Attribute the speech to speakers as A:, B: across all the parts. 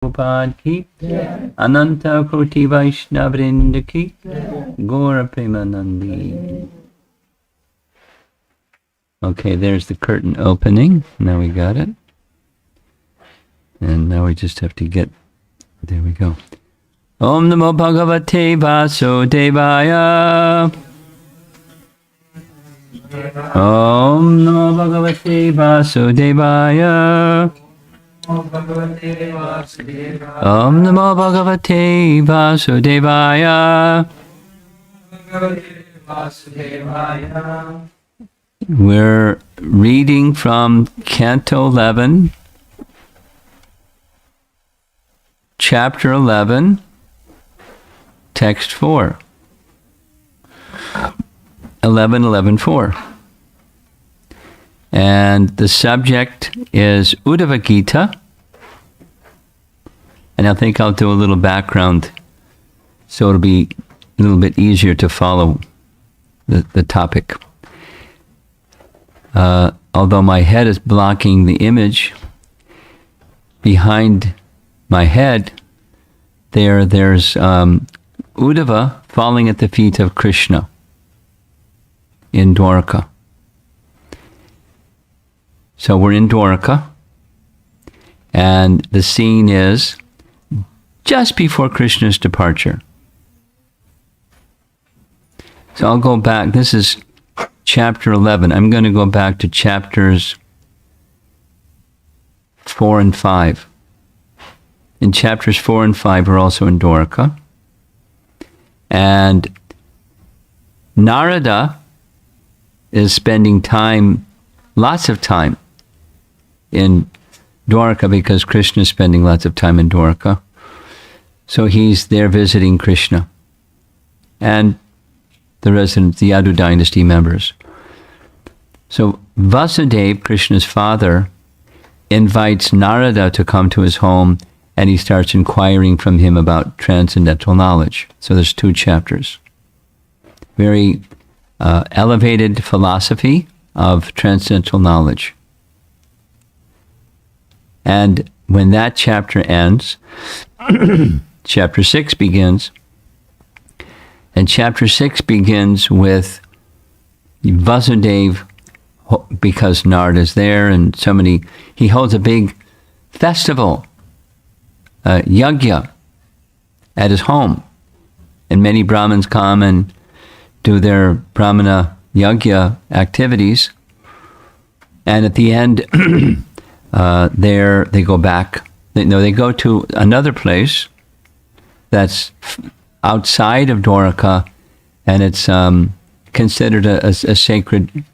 A: Prabhupada ki, Ananta Koti Vaishnavrinda ki, Gora Premanandi. Okay, there's the curtain opening. Now we got it. And now we just have to get, there we go. Om Namo Bhagavate Vasudevaya. Om Namo Bhagavate Vasudevaya. Om Namo Bhagavate Vasudevaya. We're reading from Canto 11, Chapter 11, Text 4. 11.11.4. And the subject is Uddhava Gita. And I think I'll do a little background so it'll be a little bit easier to follow the topic. Although my head is blocking the image, behind my head there's Uddhava falling at the feet of Krishna in Dwarka. So we're in Dwarka, and the scene is just before Krishna's departure. So I'll go back. This is chapter 11. I'm going to go back to chapters 4 and 5. In chapters 4 and 5, we're also in Dwarka. And Narada is spending time, lots of time, in Dwarka because Krishna is spending lots of time in Dwarka. So he's there visiting Krishna and the residents, the Yadu dynasty members. So Vasudeva, Krishna's father, invites Narada to come to his home, and he starts inquiring from him about transcendental knowledge. So there's 2 chapters. Very elevated philosophy of transcendental knowledge. And when that chapter ends, chapter 6 begins. And chapter 6 begins with Vasudeva, because Narada's there, and he holds a big festival, yajna, at his home. And many Brahmins come and do their Brahmana yajna activities. And at the end, they go back. They go to another place that's outside of Dwarka, and it's considered a sacred,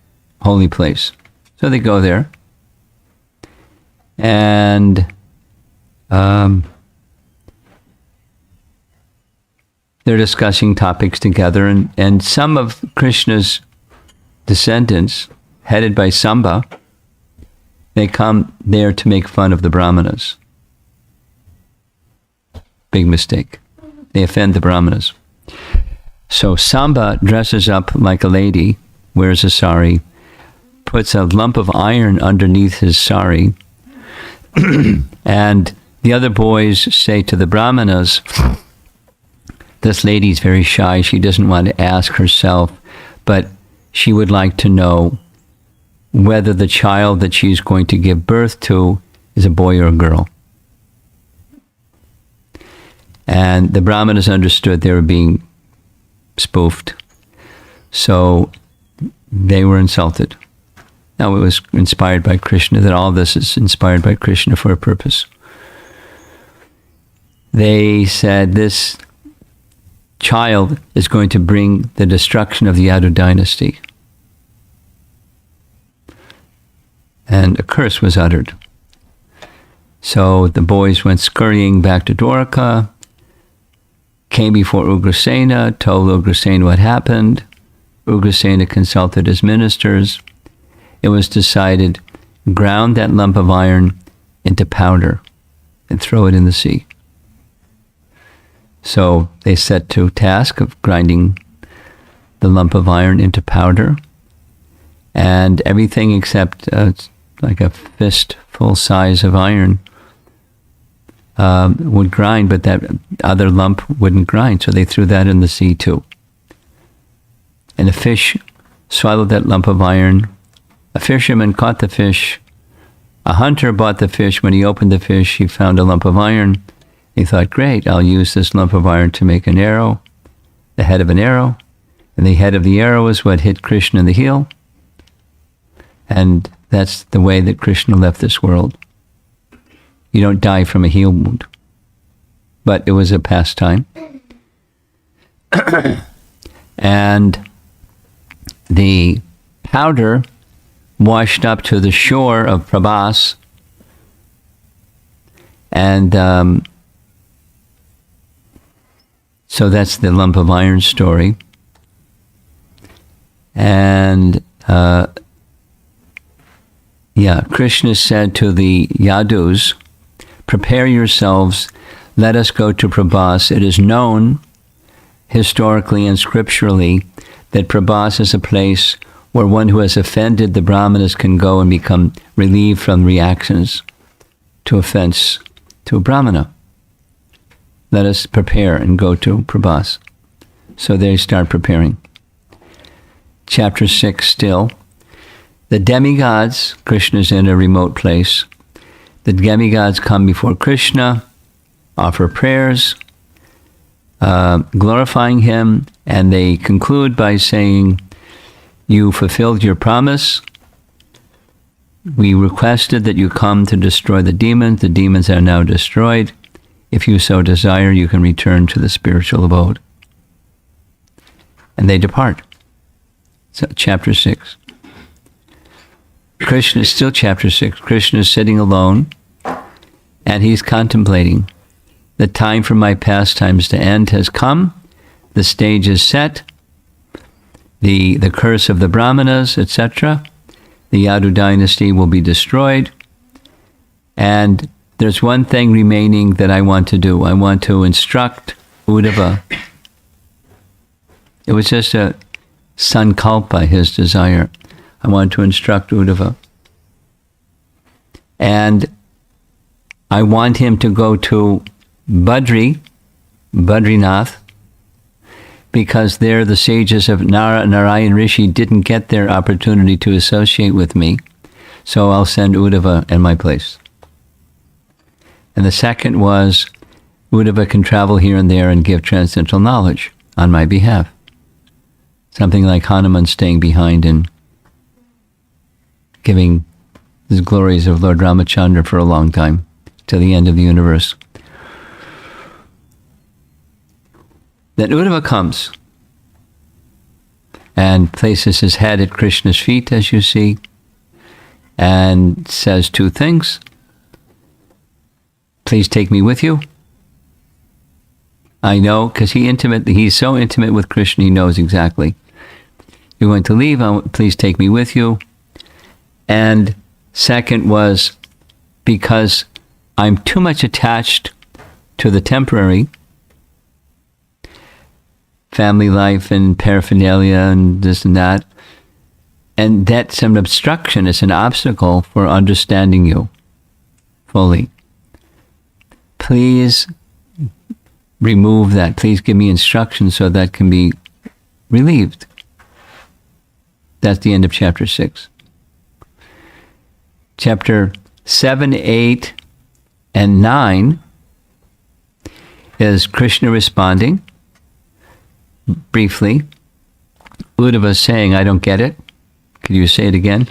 A: holy place. So they go there, and they're discussing topics together, and some of Krishna's descendants, headed by Samba, they come there to make fun of the Brahmanas. Big mistake. They offend the Brahmanas. So Samba dresses up like a lady, wears a sari, puts a lump of iron underneath his sari, and the other boys say to the Brahmanas, this lady's very shy, she doesn't want to ask herself, but she would like to know whether the child that she's going to give birth to is a boy or a girl. And the Brahmanas understood they were being spoofed. So they were insulted. Now it was inspired by Krishna, that all this is inspired by Krishna for a purpose. They said this child is going to bring the destruction of the Yadu dynasty. And a curse was uttered. So the boys went scurrying back to Dwarka, came before Ugrasena, told Ugrasena what happened. Ugrasena consulted his ministers. It was decided, ground that lump of iron into powder and throw it in the sea. So they set to task of grinding the lump of iron into powder, and everything except like a fistful size of iron would grind, but that other lump wouldn't grind. So they threw that in the sea too. And the fish swallowed that lump of iron. A fisherman caught the fish. A hunter bought the fish. When he opened the fish, he found a lump of iron. He thought, great, I'll use this lump of iron to make an arrow, the head of an arrow. And the head of the arrow is what hit Krishna in the heel. And that's the way that Krishna left this world. You don't die from a heel wound. But it was a pastime. And the powder washed up to the shore of Prabhas. And so that's the lump of iron story. And Krishna said to the Yadus, prepare yourselves, let us go to Prabhas. It is known historically and scripturally that Prabhas is a place where one who has offended the Brahmanas can go and become relieved from reactions to offense to a Brahmana. Let us prepare and go to Prabhas. So they start preparing. Chapter 6 still. The demigods, Krishna's in a remote place. The demigods come before Krishna, offer prayers, glorifying him, and they conclude by saying, you fulfilled your promise. We requested that you come to destroy the demons. The demons are now destroyed. If you so desire, you can return to the spiritual abode. And they depart. So, chapter 6. Krishna is still chapter 6. Krishna is sitting alone, and he's contemplating. The time for my pastimes to end has come. The stage is set. The curse of the Brahmanas, etc. The Yadu dynasty will be destroyed. And there's one thing remaining that I want to do. I want to instruct Uddhava. It was just a sankalpa, his desire. I want to instruct Uddhava. And I want him to go to Badrinath, because there the sages of Narayan Rishi didn't get their opportunity to associate with me. So I'll send Uddhava in my place. And the second was, Uddhava can travel here and there and give transcendental knowledge on my behalf. Something like Hanuman staying behind and giving the glories of Lord Ramachandra for a long time, till the end of the universe. Then Uddhava comes and places his head at Krishna's feet, as you see, and says two things. Please take me with you. I know, because he's so intimate with Krishna, he knows exactly. You're going to leave, please take me with you. And second was, because I'm too much attached to the temporary, family life and paraphernalia and this and that, and that's an obstruction, it's an obstacle for understanding you fully. Please remove that. Please give me instructions so that can be relieved. That's the end of chapter 6. Chapter 7, 8, and 9 is Krishna responding briefly. Uddhava saying, I don't get it. Could you say it again?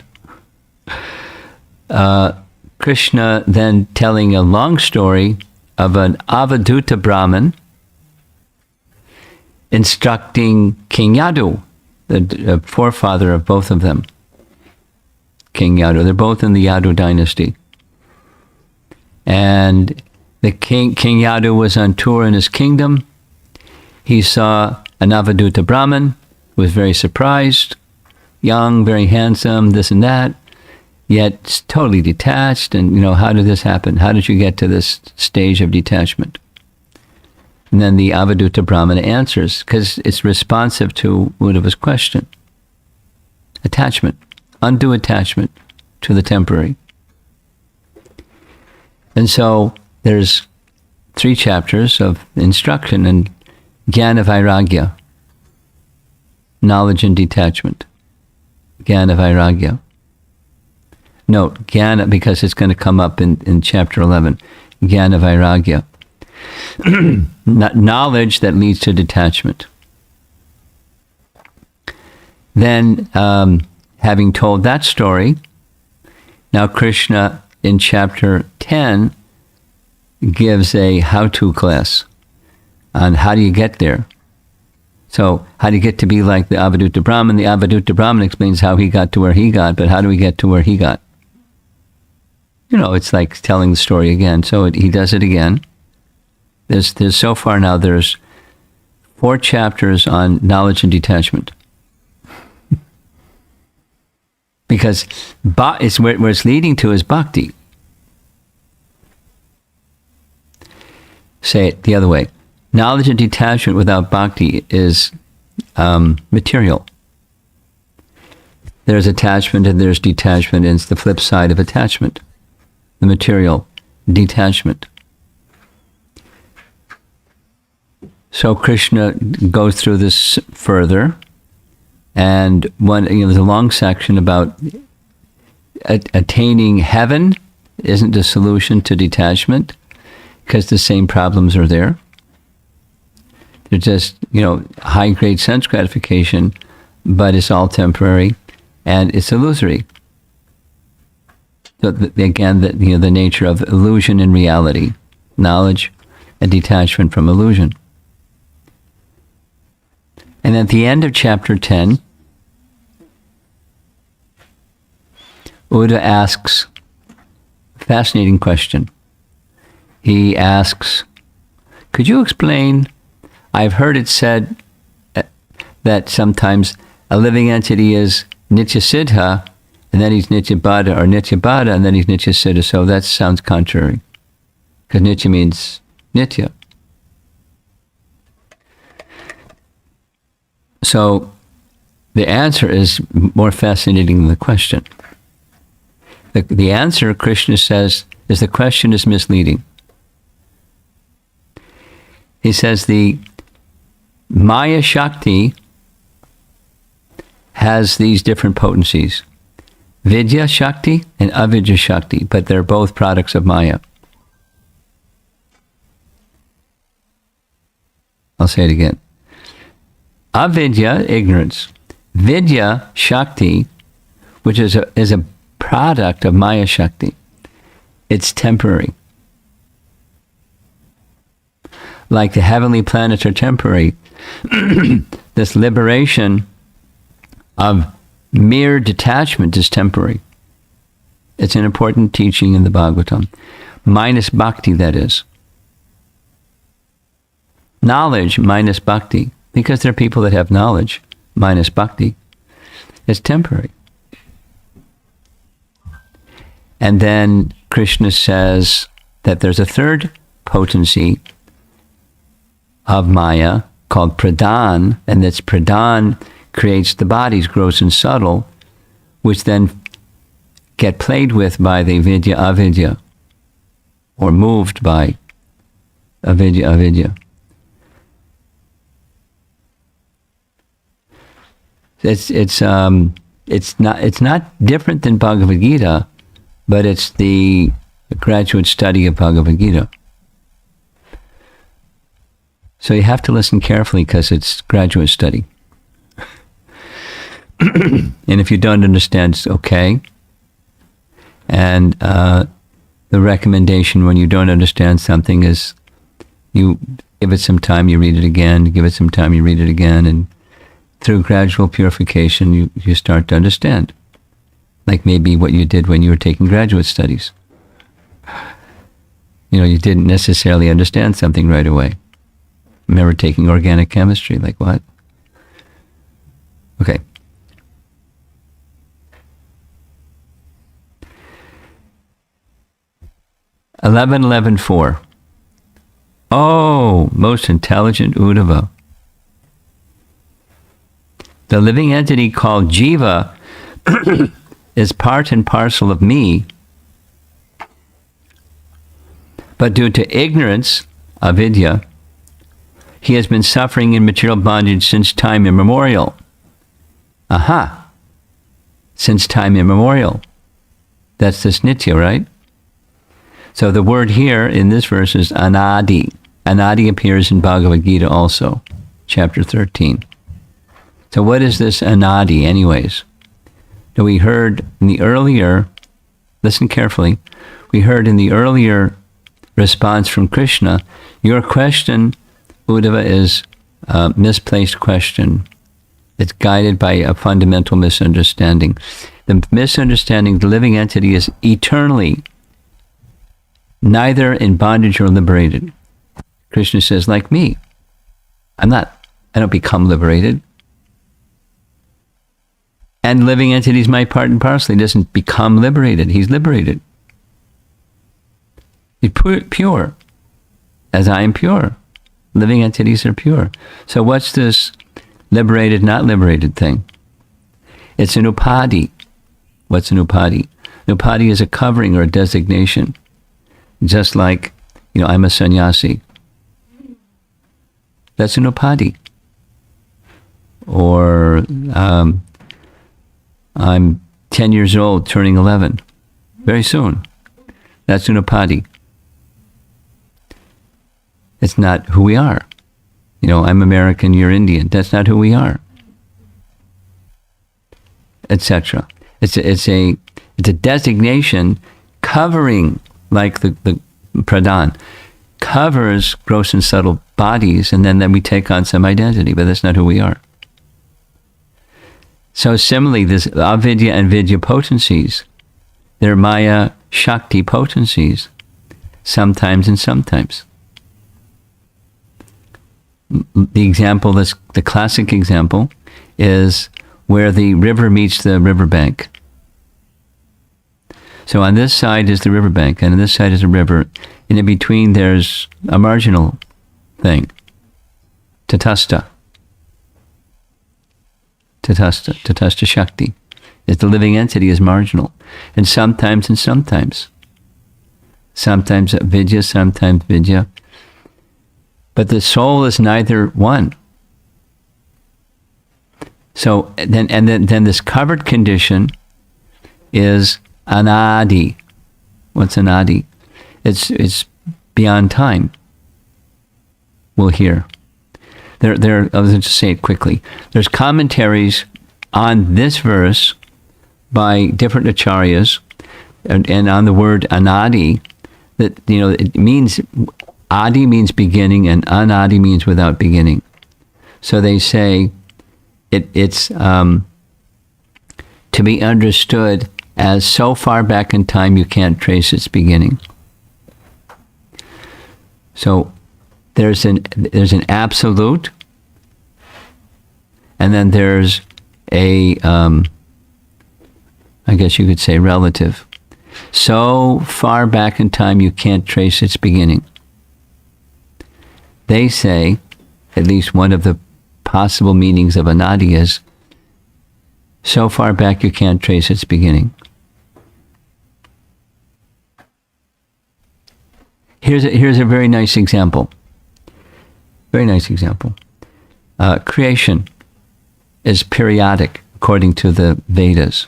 A: Krishna then telling a long story of an Avaduta Brahmin instructing King Yadu, the forefather of both of them. King Yadu. They're both in the Yadu dynasty. And the King Yadu was on tour in his kingdom. He saw an Avaduta Brahmin, was very surprised, young, very handsome, this and that, yet totally detached. And, how did this happen? How did you get to this stage of detachment? And then the Avaduta Brahmana answers, because it's responsive to Uddhava's question. Attachment, undue attachment to the temporary. And so there's 3 chapters of instruction in Jnana Vairagya, knowledge and detachment. Jnana Vairagya. Note, Jnana, because it's going to come up in chapter 11. Jnana Vairagya. Knowledge that leads to detachment. Then, having told that story, now Krishna in chapter 10 gives a how-to class on how do you get there. So, how do you get to be like the Avadhuta Brahman? The Avadhuta Brahman explains how he got to where he got, but how do we get to where he got? It's like telling the story again. So he does it again. There's so far now, there's 4 chapters on knowledge and detachment. Because it's where it's leading to is bhakti. Say it the other way. Knowledge and detachment without bhakti is material. There's attachment and there's detachment, and it's the flip side of attachment. The material, detachment. So Krishna goes through this further, and there's a long section about attaining heaven isn't the solution to detachment, because the same problems are there. They're just, high-grade sense gratification, but it's all temporary, and it's illusory. So again, the nature of illusion and reality, knowledge and detachment from illusion. And at the end of chapter 10, Uddhava asks a fascinating question. He asks, could you explain, I've heard it said that sometimes a living entity is Nitya Siddha, and then he's Nitya Bada, or Nitya Bada, and then he's Nitya Siddha. So that sounds contrary, because Nitya means Nitya. So the answer is more fascinating than the question. The answer, Krishna says, is the question is misleading. He says the Maya Shakti has these different potencies. Vidya Shakti and Avidya Shakti, but they're both products of Maya. I'll say it again. Avidya, ignorance. Vidya Shakti, which is a product of Maya Shakti. It's temporary. Like the heavenly planets are temporary. This liberation of mere detachment is temporary. It's an important teaching in the Bhagavatam. Minus bhakti, that is. Knowledge minus bhakti. Because there are people that have knowledge minus bhakti. It's temporary. And then Krishna says that there's a third potency of Maya called pradhan, and that's pradhan creates the bodies, gross and subtle, which then get played with by the vidya avidya, or moved by avidya avidya. It's not different than Bhagavad Gita, but it's the graduate study of Bhagavad Gita. So you have to listen carefully because it's graduate study. And if you don't understand, it's okay. And the recommendation when you don't understand something is you give it some time, you read it again, give it some time, you read it again, and through gradual purification, you start to understand. Like maybe what you did when you were taking graduate studies. You didn't necessarily understand something right away. Remember taking organic chemistry, like what? Okay. (11.11.4). Oh, most intelligent Uddhava. The living entity called Jiva is part and parcel of me, but due to ignorance, avidya, he has been suffering in material bondage since time immemorial. Aha! Since time immemorial. That's this nitya, right? So the word here in this verse is anadi. Anadi appears in Bhagavad Gita also, chapter 13. So what is this anadi anyways? Now we heard in the earlier, listen carefully, we heard in the earlier response from Krishna, your question, Uddhava, is a misplaced question. It's guided by a fundamental misunderstanding. The misunderstanding, the living entity is eternally neither in bondage or liberated. Krishna says, like me, I don't become liberated. And living entity is my part and parcel. He doesn't become liberated. He's liberated. He's pure, as I am pure. Living entities are pure. So what's this liberated, not liberated thing? It's an upadhi. What's an upadhi? An upadhi is a covering or a designation. Just like, I'm a sannyasi. That's an upadhi. Or I'm 10 years old, turning 11. Very soon. That's an upadhi. It's not who we are. I'm American, you're Indian. That's not who we are. Etc. It's a designation covering, like the pradhan, covers gross and subtle bodies, and then we take on some identity, but that's not who we are. So similarly, this avidya and vidya potencies, they're maya shakti potencies, sometimes and sometimes. The classic example is where the river meets the riverbank. So on this side is the riverbank, and on this side is a river, and in between there's a marginal thing, tatastha shakti. Is the living entity is marginal, and sometimes vidya, sometimes vidya. But the soul is neither one. So then this covered condition is anadi. What's anadi? It's beyond time. We'll hear. I'll just say it quickly. There's commentaries on this verse by different acharyas, and on the word anadi, that it means adi means beginning, and anadi means without beginning. So they say it's to be understood as so far back in time you can't trace its beginning. So there's an absolute, and then there's a I guess you could say relative. So far back in time you can't trace its beginning. They say, at least one of the possible meanings of anadi is, so far back you can't trace its beginning. Here's a very nice example. Very nice example. Creation is periodic according to the Vedas.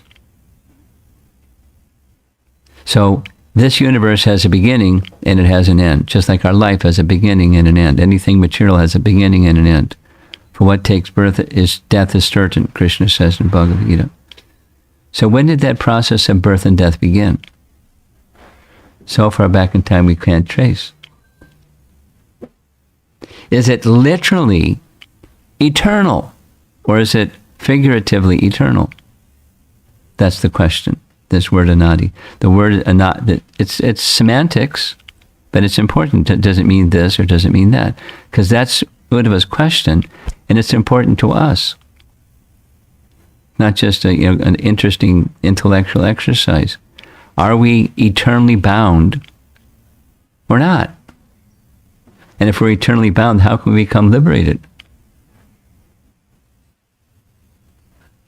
A: So this universe has a beginning and it has an end, just like our life has a beginning and an end. Anything material has a beginning and an end. For what takes birth is death is certain, Krishna says in Bhagavad Gita. So when did that process of birth and death begin? So far back in time we can't trace. Is it literally eternal, or is it figuratively eternal? That's the question. This word anadi. The word anadi, it's semantics, but it's important. Does it mean this or does it mean that? Because that's Uddhava's question, and it's important to us. Not just an interesting intellectual exercise. Are we eternally bound or not? And if we're eternally bound, how can we become liberated?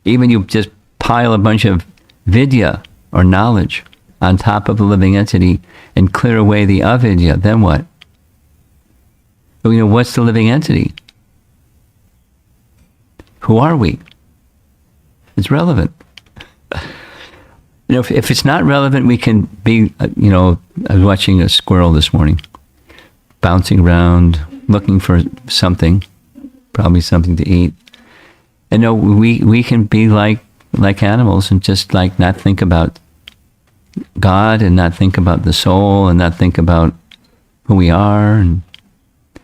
A: Even you just pile a bunch of vidya or knowledge on top of the living entity and clear away the avidya, then what? What's the living entity? Who are we? It's relevant. If it's not relevant, we can be, I was watching a squirrel this morning, bouncing around, looking for something, probably something to eat. And we can be like animals and just not think about God and not think about the soul and not think about who we are and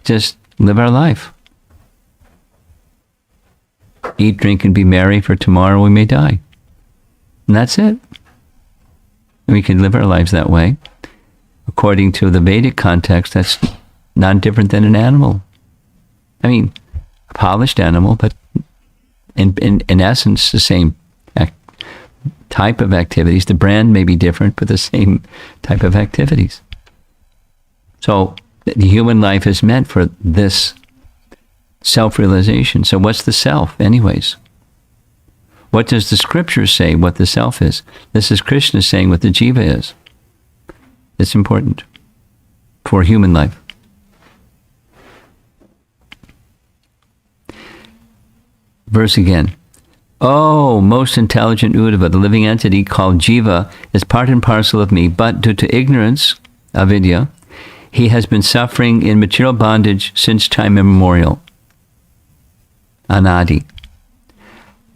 A: just live our life. Eat, drink, and be merry, for tomorrow we may die. And that's it. We can live our lives that way. According to the Vedic context, that's not different than an animal. I mean, a polished animal, but in essence, the same type of activities. The brand may be different, but the same type of activities. So the human life is meant for this self-realization. So what's the self, anyways? What does the scripture say what the self is? This is Krishna saying what the jiva is. It's important for human life. Verse again. Oh, most intelligent Uddhava, the living entity called jiva is part and parcel of me, but due to ignorance, avidya, he has been suffering in material bondage since time immemorial. Anadi.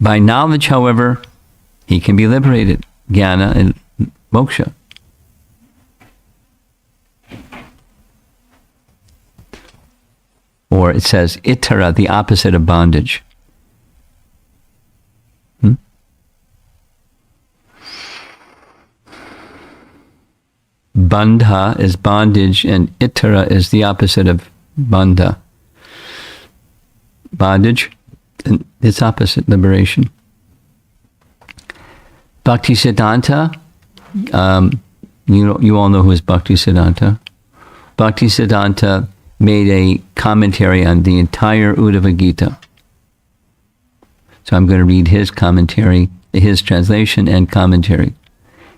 A: By knowledge, however, he can be liberated. Jnana and moksha. Or it says, itara, the opposite of bondage. Bandha is bondage, and itara is the opposite of bandha. Bondage, and its opposite, liberation. Bhakti Siddhanta, you all know who is Bhakti Siddhanta. Bhakti Siddhanta made a commentary on the entire Uddhava Gita. So I'm going to read his commentary, his translation and commentary.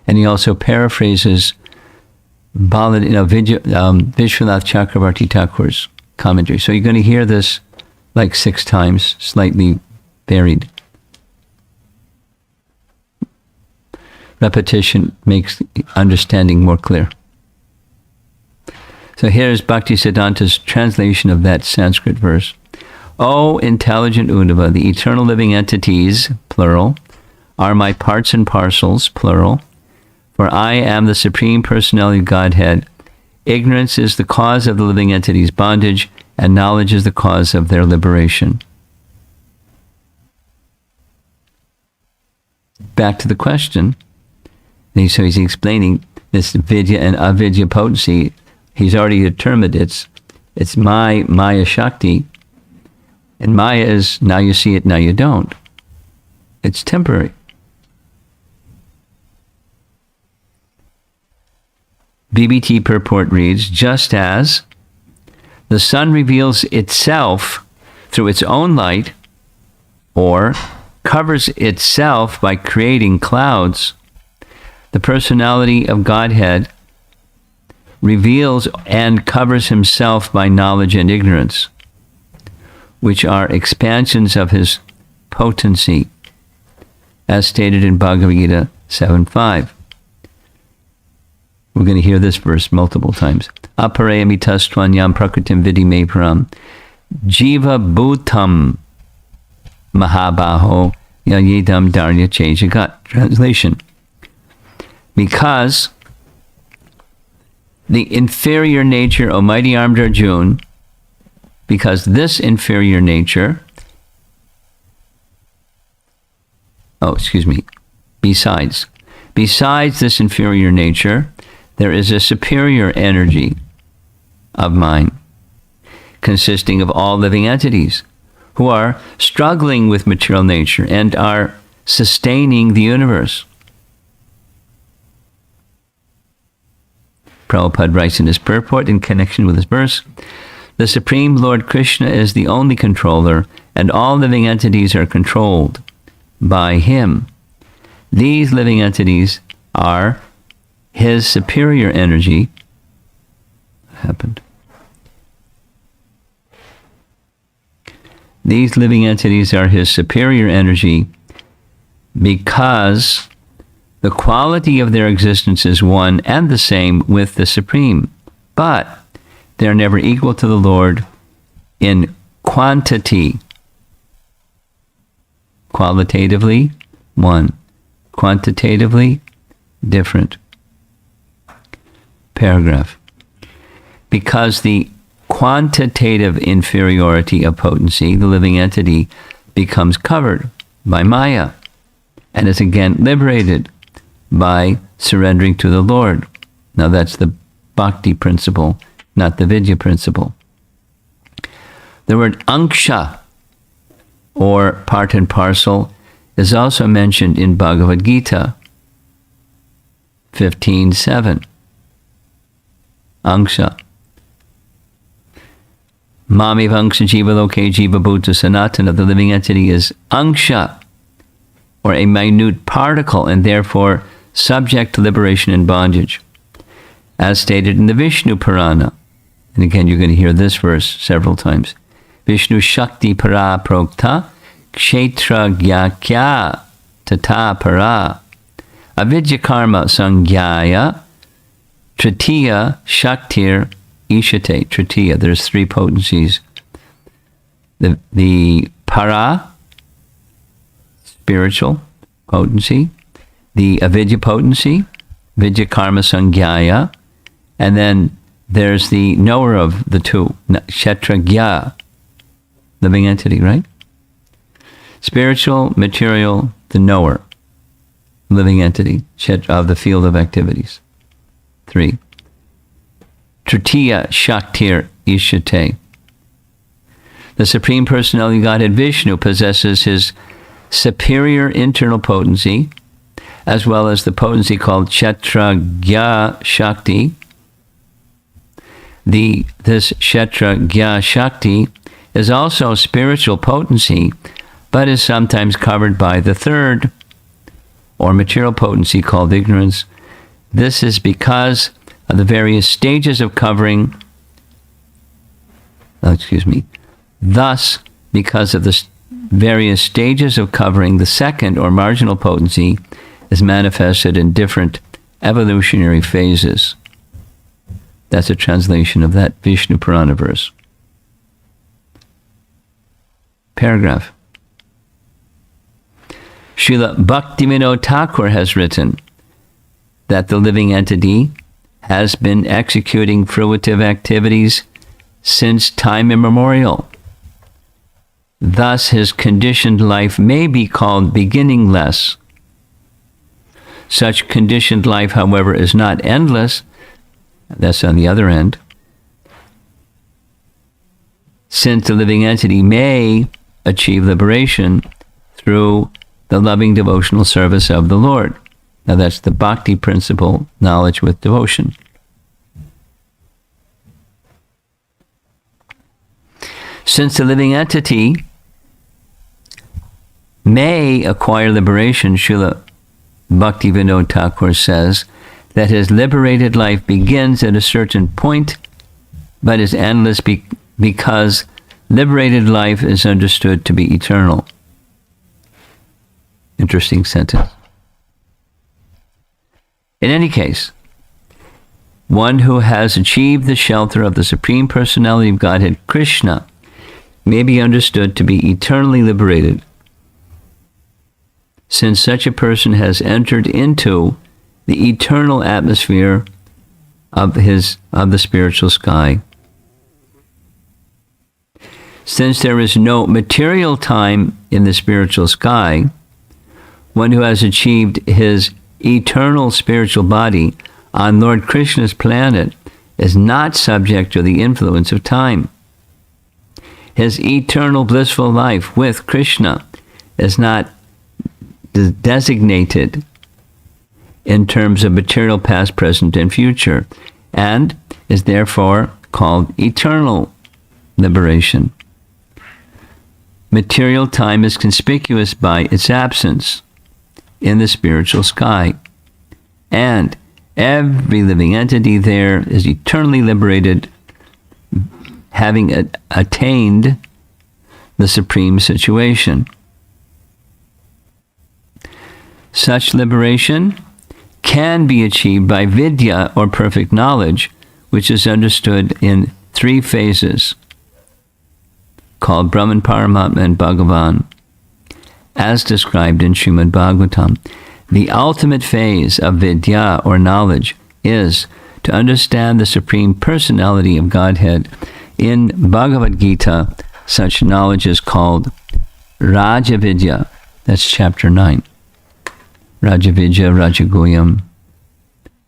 A: And he also paraphrases Vishwanath Chakravarti Thakur's commentary. So you're going to hear this 6 times, slightly varied. Repetition makes understanding more clear. So here's Bhakti Siddhanta's translation of that Sanskrit verse. O intelligent Uddhava, the eternal living entities, plural, are my parts and parcels, plural, for I am the Supreme Personality of Godhead. Ignorance is the cause of the living entities' bondage, and knowledge is the cause of their liberation. Back to the question. So he's explaining this vidya and avidya potency. He's already determined it's Maya Shakti. And Maya is, now you see it, now you don't. It's temporary. BBT purport reads, just as the sun reveals itself through its own light, or covers itself by creating clouds, the personality of Godhead reveals and covers himself by knowledge and ignorance, which are expansions of his potency, as stated in Bhagavad Gita 7.5. We're going to hear this verse multiple times. Aparayamitastvanyam prakritim vidime param jiva bhutam mahabaho yayedam dharya chejagat. Translation. Because the inferior nature, O mighty armed Arjuna, because this inferior nature, besides this inferior nature, there is a superior energy of mine, consisting of all living entities, who are struggling with material nature and are sustaining the universe. Prabhupada writes in his purport in connection with this verse, the Supreme Lord Krishna is the only controller, and all living entities are controlled by him. These living entities are his superior energy. What happened? These living entities are his superior energy because the quality of their existence is one and the same with the Supreme, but they're never equal to the Lord in quantity. Qualitatively, one. Quantitatively, different. Paragraph. Because the quantitative inferiority of potency, the living entity becomes covered by Maya and is again liberated by surrendering to the Lord. Now that's the bhakti principle, not the vidya principle. The word anksha, or part and parcel, is also mentioned in Bhagavad Gita 15:7. Angsha. Mami Vangsha Jiva Loke Jiva Bhuta Sanatana. The living entity is Angsha, or a minute particle, and therefore subject to liberation and bondage. As stated in the Vishnu Purana. And again, you're going to hear this verse several times. Vishnu Shakti Para Prokta Kshetra Gyakya Tata Para Avidya Karma Sangyaya Tritiya Shaktir Ishate. Tritiya, there's three potencies. The Para, spiritual potency, the Avidya potency, Vidya Karma Sangyaya, and then there's the knower of the two, Kshetragya, living entity, right? Spiritual, material, the knower, living entity, of the field of activities. 3. Tritiya Shaktir Ishate. The Supreme Personality of Godhead Vishnu possesses his superior internal potency, as well as the potency called Kshetragya Shakti. This Kshetragya Shakti is also spiritual potency, but is sometimes covered by the third, or material potency, called ignorance. This is because of the various stages of covering. Thus, because of the various stages of covering, the second, or marginal potency, is manifested in different evolutionary phases. That's a translation of that Vishnu Purana verse. Paragraph. Srila Bhaktivinoda Thakur has written that the living entity has been executing fruitive activities since time immemorial. Thus, his conditioned life may be called beginningless. Such conditioned life, however, is not endless. That's on the other end. Since the living entity may achieve liberation through the loving devotional service of the Lord. Now that's the bhakti principle, knowledge with devotion. Since the living entity may acquire liberation, Srila Bhaktivinoda Thakur says that his liberated life begins at a certain point, but is endless because liberated life is understood to be eternal. Interesting sentence. In any case, one who has achieved the shelter of the Supreme Personality of Godhead, Krishna, may be understood to be eternally liberated, since such a person has entered into the eternal atmosphere of the spiritual sky. Since there is no material time in the spiritual sky, one who has achieved his eternal spiritual body on Lord Krishna's planet is not subject to the influence of time. His eternal blissful life with Krishna is not designated in terms of material past, present, and future, and is therefore called eternal liberation. Material time is conspicuous by its absence in the spiritual sky, and every living entity there is eternally liberated, having attained the supreme situation. Such liberation can be achieved by vidya, or perfect knowledge, which is understood in 3 phases, called Brahman, Paramatma, and Bhagavan, as described in Srimad Bhagavatam. The ultimate phase of vidya, or knowledge, is to understand the Supreme Personality of Godhead. In Bhagavad Gita, such knowledge is called Rajavidya. That's chapter 9. Rajavidya, Rajaguhyam,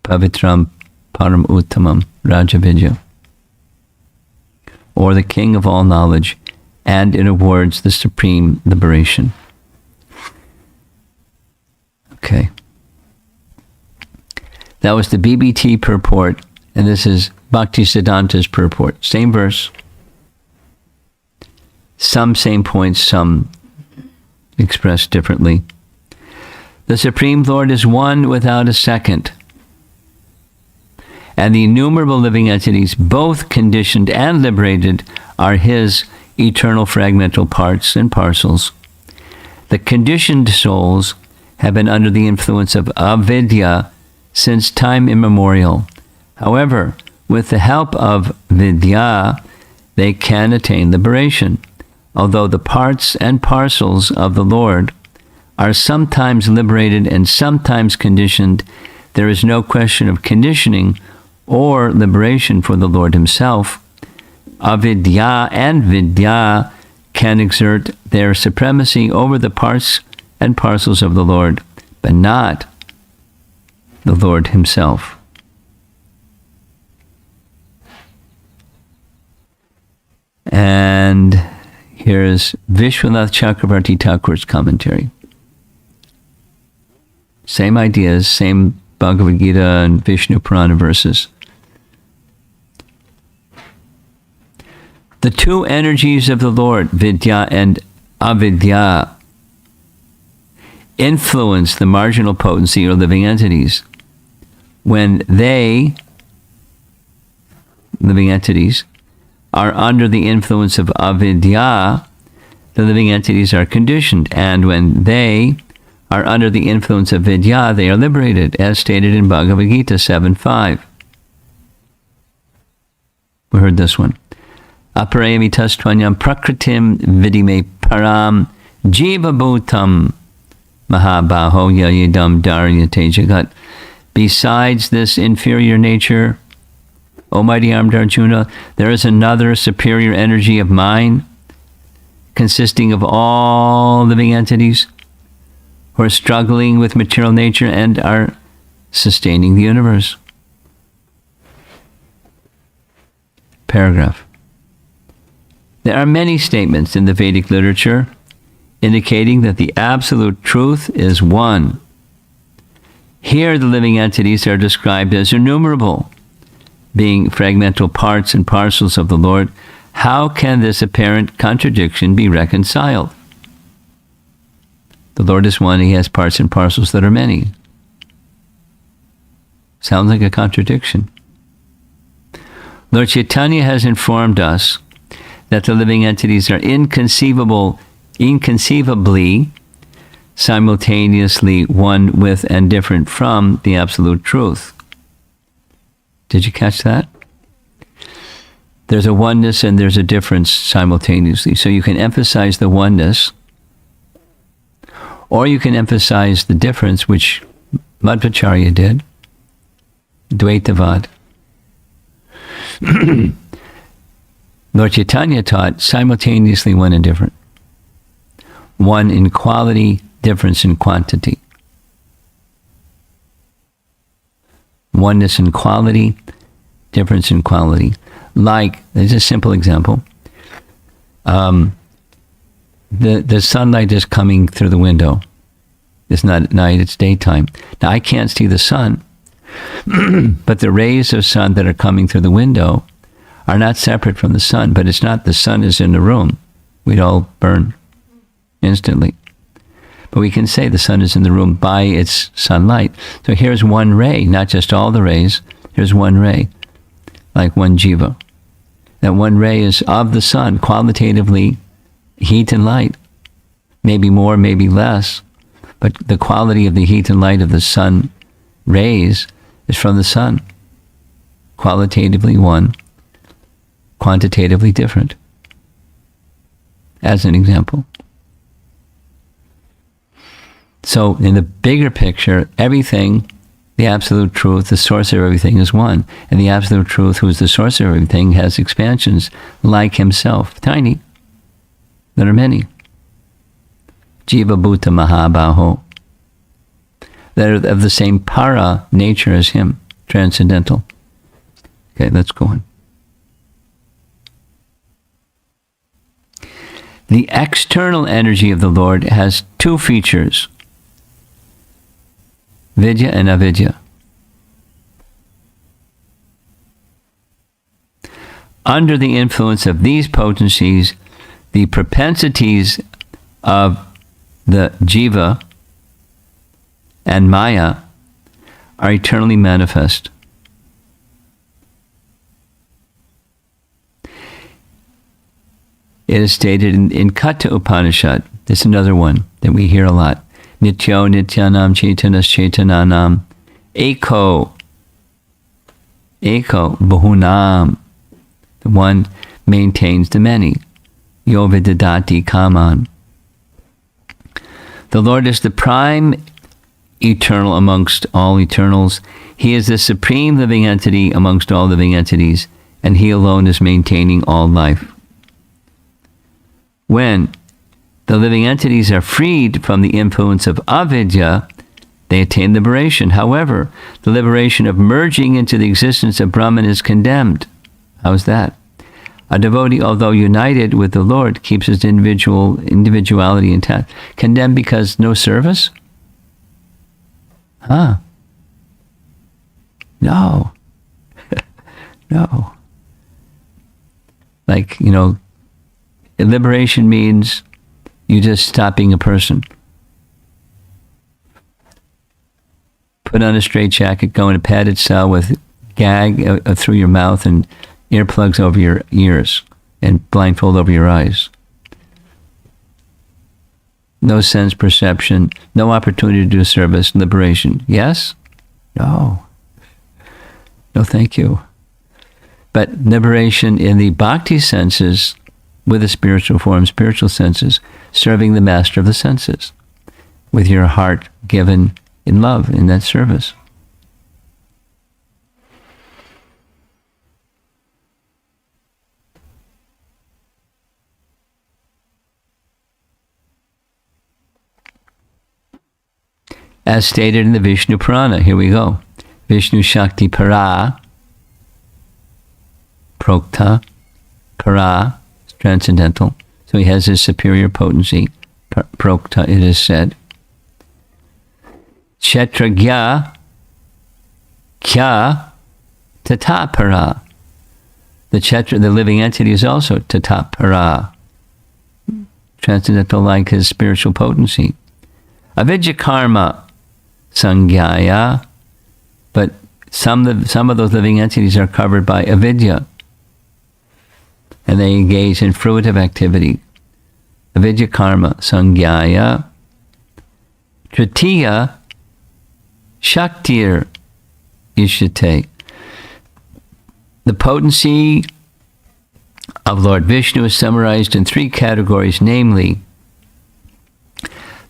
A: Pavitram, Param Uttamam, Rajavidya. Or the king of all knowledge, and it awards the supreme liberation. Okay. That was the BBT purport, and this is Bhaktisiddhanta's purport. Same verse. Some same points, some expressed differently. The Supreme Lord is one without a second. And the innumerable living entities, both conditioned and liberated, are his eternal fragmental parts and parcels. The conditioned souls have been under the influence of avidya since time immemorial. However, with the help of vidya, they can attain liberation. Although the parts and parcels of the Lord are sometimes liberated and sometimes conditioned, there is no question of conditioning or liberation for the Lord himself. Avidya and vidya can exert their supremacy over the parts and parcels of the Lord, but not the Lord himself. And here's Vishwanath Chakravarti Thakur's commentary. Same ideas, same Bhagavad Gita and Vishnu Purana verses. The 2 energies of the Lord, vidya and avidya, influence the marginal potency or living entities. When they, living entities, are under the influence of avidya, the living entities are conditioned, and when they are under the influence of vidya, they are liberated, as stated in Bhagavad Gita 7.5. We heard this one. Aparayamitastvanyam prakritim vidime param jiva bhutam mahabaho yayidam dharyate jagat. Besides this inferior nature, O mighty armed Arjuna, there is another superior energy of mine, consisting of all living entities who are struggling with material nature and are sustaining the universe. Paragraph. There are many statements in the Vedic literature indicating that the absolute truth is one. Here the living entities are described as innumerable, being fragmental parts and parcels of the Lord. How can this apparent contradiction be reconciled? The Lord is one, he has parts and parcels that are many. Sounds like a contradiction. Lord Chaitanya has informed us that the living entities are inconceivably, simultaneously one with and different from the absolute truth. Did you catch that? There's a oneness and there's a difference simultaneously. So you can emphasize the oneness, or you can emphasize the difference, which Madhvacharya did, Dvaitavad. Lord Chaitanya taught simultaneously one and different. One in quality, difference in quantity. Oneness in quality, difference in quality. Like, there's a simple example. The sunlight is coming through the window. It's not at night, it's daytime. Now, I can't see the sun, but the rays of sun that are coming through the window are not separate from the sun, but it's not the sun is in the room. We'd all burn instantly. But we can say the sun is in the room by its sunlight. So here's one ray, not just all the rays. Here's one ray, like one jiva. That one ray is of the sun, qualitatively heat and light. Maybe more, maybe less, but the quality of the heat and light of the sun rays is from the sun. Qualitatively one, quantitatively different. As an example. So in the bigger picture, everything, the absolute truth, the source of everything is one. And the absolute truth, who is the source of everything, has expansions like himself, tiny, that are many. Jiva Bhuta Mahabaho, that are of the same para nature as him, transcendental. Okay, let's go on. The external energy of the Lord has two features, vidya and avidya. Under the influence of these potencies, the propensities of the jiva and maya are eternally manifest. It is stated in Katha Upanishad. This is another one that we hear a lot. Nityo nityanam chaitanas chaitananam eko bahunam. The one maintains the many. Yo vidadati kaman. The Lord is the prime eternal amongst all eternals. He is the supreme living entity amongst all living entities, and he alone is maintaining all life. When the living entities are freed from the influence of avidya, they attain liberation. However, the liberation of merging into the existence of Brahman is condemned. How is that? A devotee, although united with the Lord, keeps his individuality intact. Condemned because no service? No. No. Like, liberation means you just stop being a person. Put on a straitjacket, go in a padded cell with gag through your mouth and earplugs over your ears and blindfold over your eyes. No sense perception, no opportunity to do service, liberation. Yes? No. No, thank you. But liberation in the bhakti senses, with the spiritual form, spiritual senses, serving the master of the senses, with your heart given in love, in that service. As stated in the Vishnu Purana, here we go. Vishnu Shakti Para, Prokta, Para, transcendental. So he has his superior potency. Prokta, it is said. Kshetragya Kya Tata Para. The living entity is also Tata Para. Transcendental like his spiritual potency. Avidya Karma Sangyaya, but some of those living entities are covered by avidya, and they engage in fruitive activity. Avidya karma sangyaya. Tritiya shaktir ishate. The potency of Lord Vishnu is summarized in three categories, namely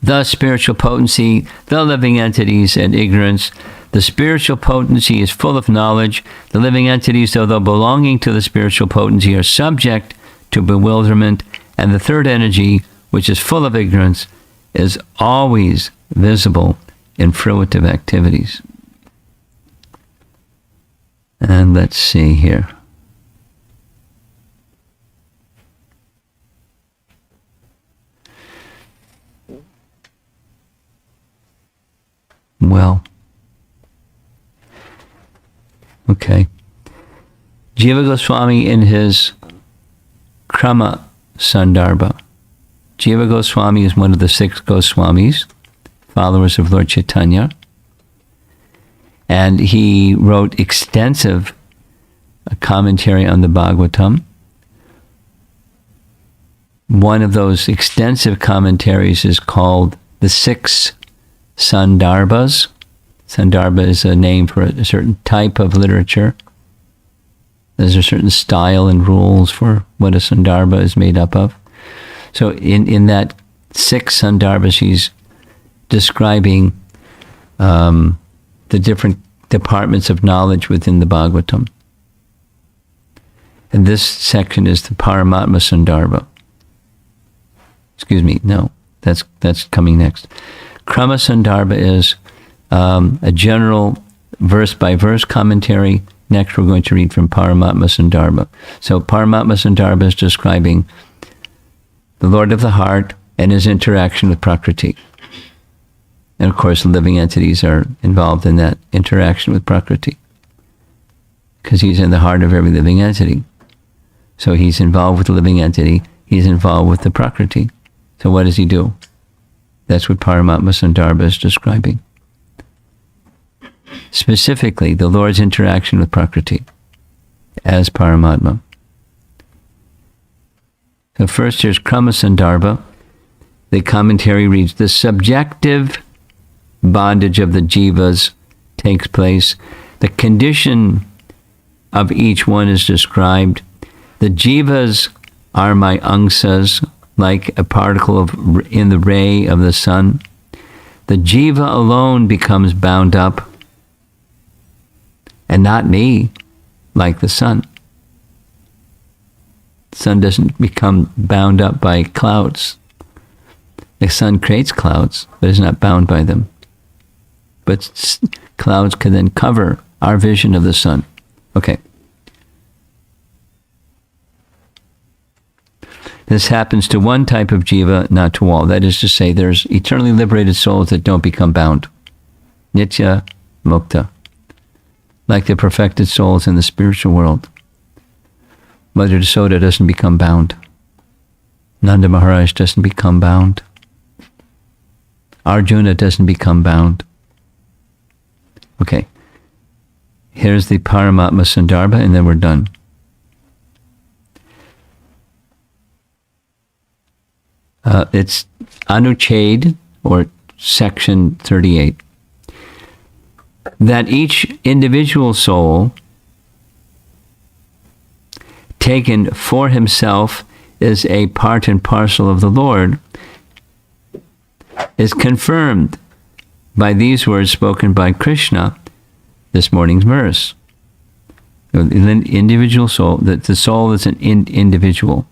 A: the spiritual potency, the living entities, and ignorance. The spiritual potency is full of knowledge. The living entities, although belonging to the spiritual potency, are subject to bewilderment. And the third energy, which is full of ignorance, is always visible in fruitive activities. And let's see here. Well, okay. Jiva Goswami in his Krama Sandarbha. Jiva Goswami is one of the 6 Goswamis, followers of Lord Chaitanya. And he wrote extensive commentary on the Bhagavatam. one of those extensive commentaries is called the Six Sandarbhas. Sandarbha is a name for a certain type of literature. There's a certain style and rules for what a Sandarbha is made up of. So in that Six Sandarbhas, he's describing the different departments of knowledge within the Bhagavatam. And this section is the Paramatma Sandarbha. Excuse me, no, that's coming next. Krama Sandarbha is a general verse-by-verse commentary. Next, we're going to read from Paramatma Sandarbha. So Paramatma Sandarbha is describing the Lord of the heart and his interaction with Prakriti. And of course, living entities are involved in that interaction with Prakriti, because he's in the heart of every living entity. So he's involved with the living entity, he's involved with the Prakriti. So what does he do? That's what Paramatma Sandarbha is describing. Specifically, the Lord's interaction with Prakriti as Paramatma. So first here's Krama Sandarbha. The commentary reads, the subjective bondage of the jivas takes place. The condition of each one is described. The jivas are my angsas, like a particle in the ray of the sun. The jiva alone becomes bound up, and not me, like the sun. The sun doesn't become bound up by clouds. The sun creates clouds, but is not bound by them. But clouds can then cover our vision of the sun. Okay. This happens to one type of jiva, not to all. That is to say, there's eternally liberated souls that don't become bound. Nitya mukta. Like the perfected souls in the spiritual world. Mother Yasoda doesn't become bound. Nanda Maharaj doesn't become bound. Arjuna doesn't become bound. Okay. Here's the Paramatma Sandarbha, and then we're done. It's Anuchhed, or section 38. That each individual soul, taken for himself, is a part and parcel of the Lord, is confirmed by these words spoken by Krishna, this morning's verse. An individual soul, that the soul is an individual.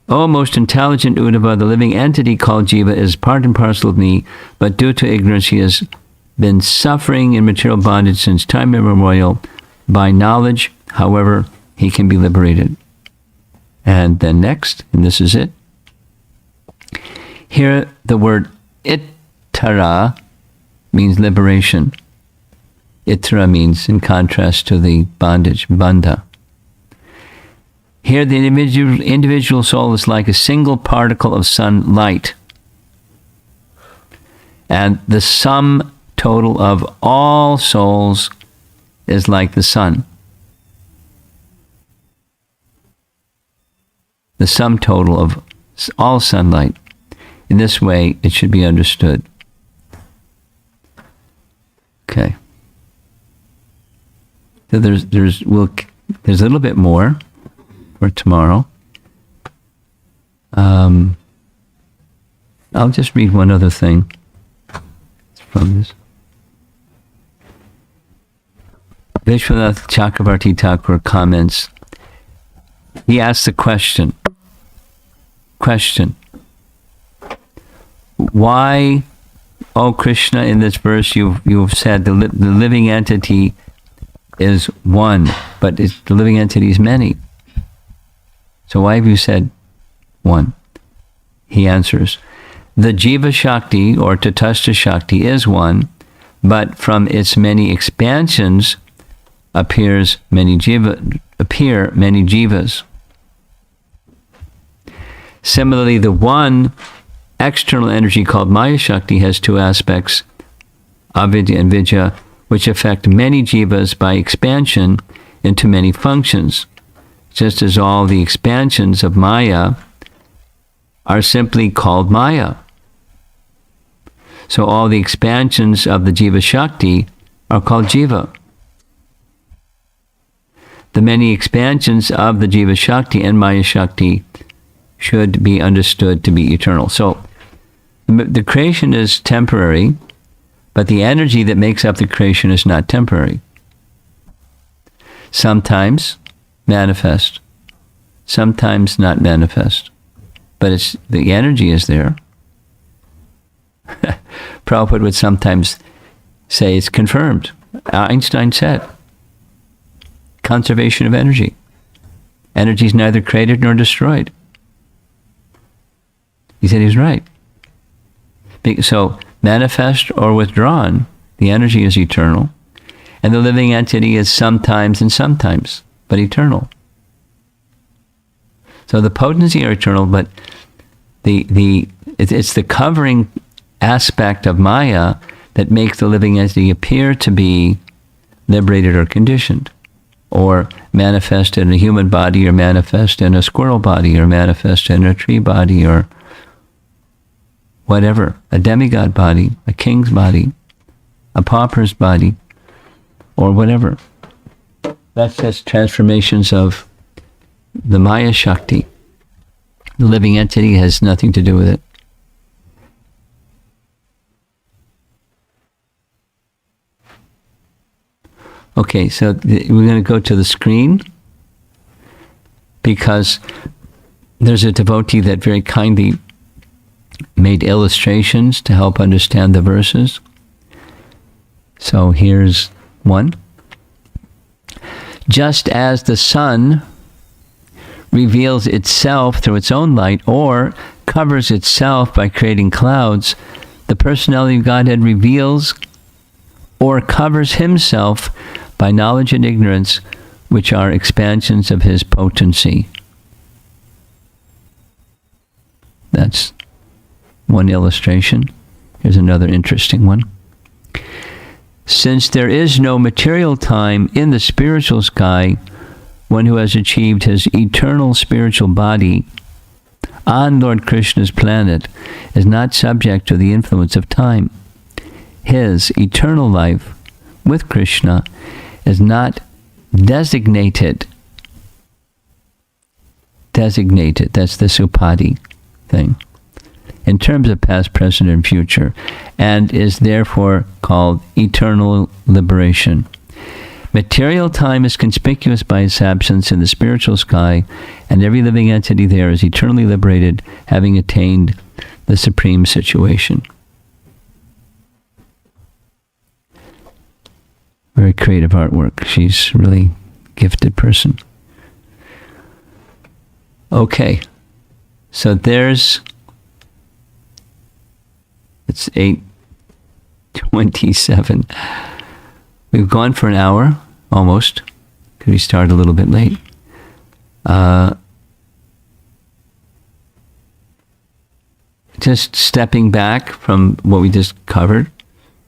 A: O most intelligent Uddhava, the living entity called Jiva is part and parcel of me, but due to ignorance he has been suffering in material bondage since time immemorial. By knowledge, however, he can be liberated. And then next, and this is it. Here the word ittara means liberation. Ittara means, in contrast to the bondage, bandha. Here the individual soul is like a single particle of sunlight. And the sum total of all souls is like the sun. The sum total of all sunlight. In this way, it should be understood. Okay. So there's a little bit more for tomorrow. I'll just read one other thing from this. Vishwanath Chakravarti Thakur comments. He asks the question. Why, O Krishna, in this verse you've said the living entity is one, but the living entity is many. So why have you said one? He answers, the Jiva Shakti, or Tatastha Shakti, is one, but from its many expansions appear many jivas. Similarly, the one external energy called Maya Shakti has two aspects, avidya and vidya, which affect many jivas by expansion into many functions, just as all the expansions of Maya are simply called Maya. So all the expansions of the Jiva Shakti are called Jiva. The many expansions of the Jiva Shakti and Maya Shakti should be understood to be eternal. So the creation is temporary, but the energy that makes up the creation is not temporary. Sometimes manifest, sometimes not manifest, but the energy is there. Prabhupada would sometimes say it's confirmed. Einstein said, conservation of energy. Energy is neither created nor destroyed. He said he was right. So, manifest or withdrawn, the energy is eternal, and the living entity is sometimes and sometimes, but eternal. So the potency are eternal, but it's the covering aspect of Maya that makes the living entity appear to be liberated or conditioned, or manifest in a human body, or manifest in a squirrel body, or manifest in a tree body, or whatever, a demigod body, a king's body, a pauper's body, or whatever. That's just transformations of the Maya Shakti. The living entity has nothing to do with it. Okay, so we're going to go to the screen because there's a devotee that very kindly made illustrations to help understand the verses. So here's one. Just as the sun reveals itself through its own light or covers itself by creating clouds, the personality of Godhead reveals or covers himself by knowledge and ignorance, which are expansions of his potency. That's one illustration. Here's another interesting one. Since there is no material time in the spiritual sky, one who has achieved his eternal spiritual body on Lord Krishna's planet is not subject to the influence of time. His eternal life with Krishna is not designated. That's the Supadi thing, in terms of past, present, and future, and is therefore called eternal liberation. Material time is conspicuous by its absence in the spiritual sky, and every living entity there is eternally liberated, having attained the supreme situation. Very creative artwork. She's a really gifted person. Okay, so it's 8:27. We've gone for an hour, almost, because we started a little bit late. Just stepping back from what we just covered,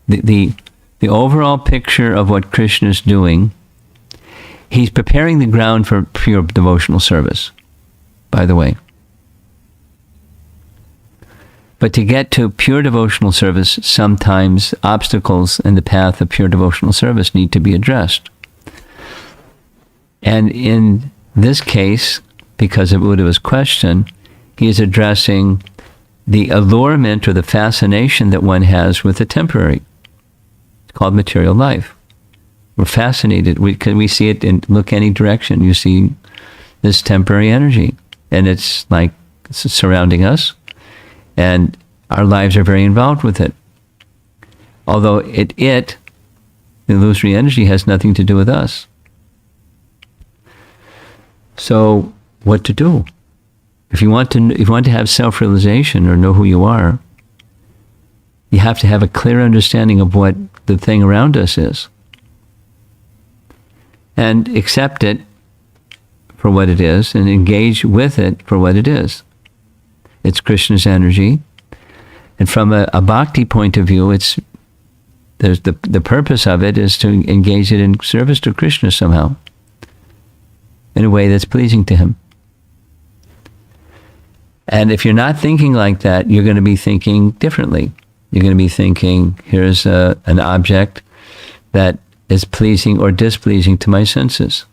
A: the overall picture of what Krishna is doing, he's preparing the ground for pure devotional service, by the way. But to get to pure devotional service, sometimes obstacles in the path of pure devotional service need to be addressed. And in this case, because of Uddhava's question, he is addressing the allurement or the fascination that one has with the temporary. It's called material life. We're fascinated. We see it and look any direction. You see this temporary energy, and it's like it's surrounding us. And our lives are very involved with it. Although the illusory energy, has nothing to do with us. So, what to do? If you want to have self-realization or know who you are, you have to have a clear understanding of what the thing around us is. And accept it for what it is and engage with it for what it is. It's Krishna's energy. And from a bhakti point of view, the purpose of it is to engage it in service to Krishna somehow, in a way that's pleasing to him. And if you're not thinking like that, you're going to be thinking differently. You're going to be thinking, here's an object that is pleasing or displeasing to my senses.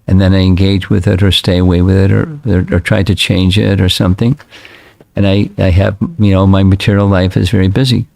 A: And then I engage with it or stay away with it or try to change it or something. And I have, my material life is very busy.